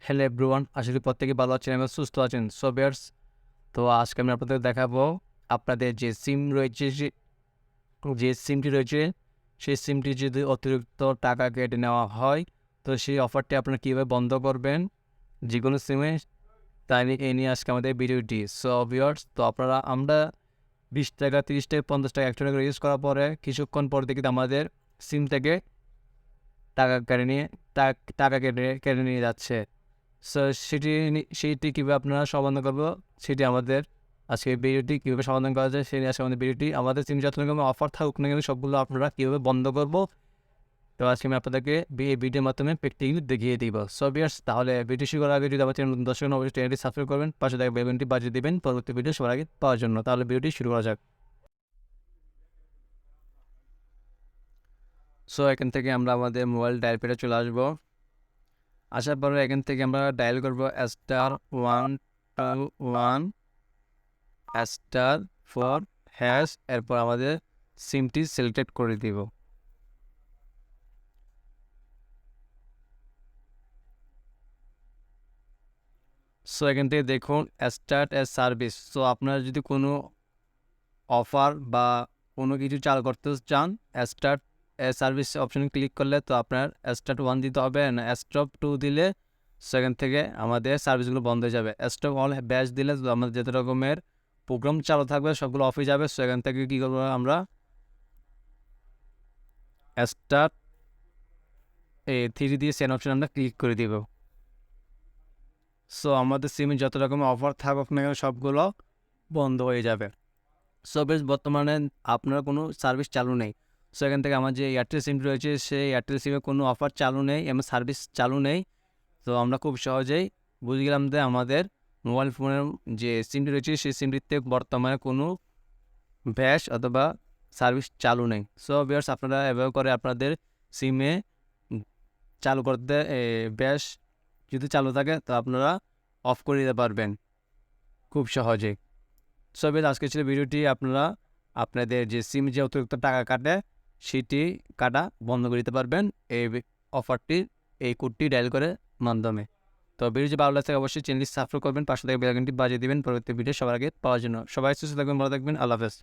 Hello everyone, আশা করি প্রত্যেকে ভালো আছেন এবং সুস্থ আছেন। সো ভিউয়ার্স, তো আজকে আমি আপনাদের দেখাবো আপনাদের যে সিম রয়েছে যে সিমটি রয়েছে সেই সিমটি যদি অতিরিক্ত টাকা কেটে নেওয়া হয় তো সেই অফারটি আপনারা কীভাবে বন্ধ করবেন যেকোনো সিমে, তাই এই নিয়ে আজকে আমাদের ভিডিওটি। সো ভিউয়ার্স, তো আমরা 20 টাকা, 30 টাকা, 50 টাকা, 100 টাকা ইউজ করার পরে কিছুক্ষণ পর দেখি আমাদের সিম থেকে টাকা কেটে নিয়ে টাকা কেটে নিয়ে যাচ্ছে। সো সেইটি কীভাবে আপনারা সমাধান করবো সেটি আমাদের আজকে ভিডিওটি কীভাবে সমাধান করা যায় সেই নিয়ে আজকে আমাদের ভিডিওটি। আমাদের সিম যত রকম অফার থাকুক না কেন সবগুলো আপনারা কীভাবে বন্ধ করবো তো আজকে আমি আপনাদেরকে এই ভিডিওর মাধ্যমে প্র্যাকটিক্যালি দেখিয়ে দিব। সো ভিউয়ার্স, তাহলে ভিডিও শুরু করার আগে যদি আমার চ্যানেল নতুন দর্শক অবশ্যই চ্যানেলটি সাবস্ক্রাইব করবেন, পাশে থাকা বেল বাটনটি বাজিয়ে দিবেন পরবর্তী ভিডিও সবার আগে পাওয়ার জন্য। তাহলে ভিডিওটি শুরু করা যাক। সো এখান থেকে আমরা আমাদের মোবাইল ডায়াল প্যাডে চলে আসবো। আসার পরে এখান থেকে আমরা ডায়াল করবো *121*4#, এরপর আমাদের সিমটি সিলেক্টেড করে দিব। সো এখান থেকে দেখুন স্টার্ট এ সার্ভিস। সো আপনারা যদি কোনো অফার বা কোনো কিছু চালু করতে চান, স্টার্ট এ সার্ভিস অপশনে ক্লিক করলে তো আপনার স্টার্ট 1 দিতে হবে না, স্টপ 2 দিলে সেখান থেকে আমাদের সার্ভিসগুলো বন্ধ হয়ে যাবে। স্টপ অল ব্যাচ দিলে তো আমাদের যত রকমের প্রোগ্রাম চালু থাকবে সবগুলো অফ হয়ে যাবে। সেখান থেকে কী করবো, আমরা স্টার্ট 3 দিয়ে সেন অপশন আমরা ক্লিক করে দিব। সো আমাদের সিমে যত রকমের অফার থাকুক না কেন সবগুলো বন্ধ হয়ে যাবে। সো বেশ, বর্তমানে আপনার কোনো সার্ভিস চালু নেই। সো এখান থেকে আমার যে এয়ারটেল সিম রয়েছে সেই এয়ারটেল সিমে কোনো অফার চালু নেই এবং সার্ভিস চালু নেই। তো আমরা খুব সহজেই বুঝে গেলাম যে আমাদের মোবাইল ফোনের যে সিমটি রয়েছে সেই সিমটিতে বর্তমানে কোনো ব্যাস অথবা সার্ভিস চালু নেই। সো ভিউয়ার্স, আপনারা এভাবে করে আপনাদের সিমে চালু করতে ব্যাস যদি চালু থাকে তো আপনারা অফ করে দিতে পারবেন খুব সহজেই। সো ভিউয়ার্স, আজকে ছিল ভিডিওটি। আপনারা আপনাদের যে সিম যে অতিরিক্ত টাকা কাটে সেটি কাটা বন্ধ করে দিতে পারবেন এই অফারটি, এই কোডটি ডায়াল করে মাধ্যমে। তো ভিডিও যদি ভালো লাগে অবশ্যই চ্যানেলটি সাবস্ক্রাইব করবেন, পাশে থেকে বেল আইকনটি বাজিয়ে দিবেন পরবর্তী ভিডিও সবার আগে পাওয়ার জন্য। সবাই সুস্থ থাকবেন, ভালো থাকবেন, আল্লাহ হাফেজ।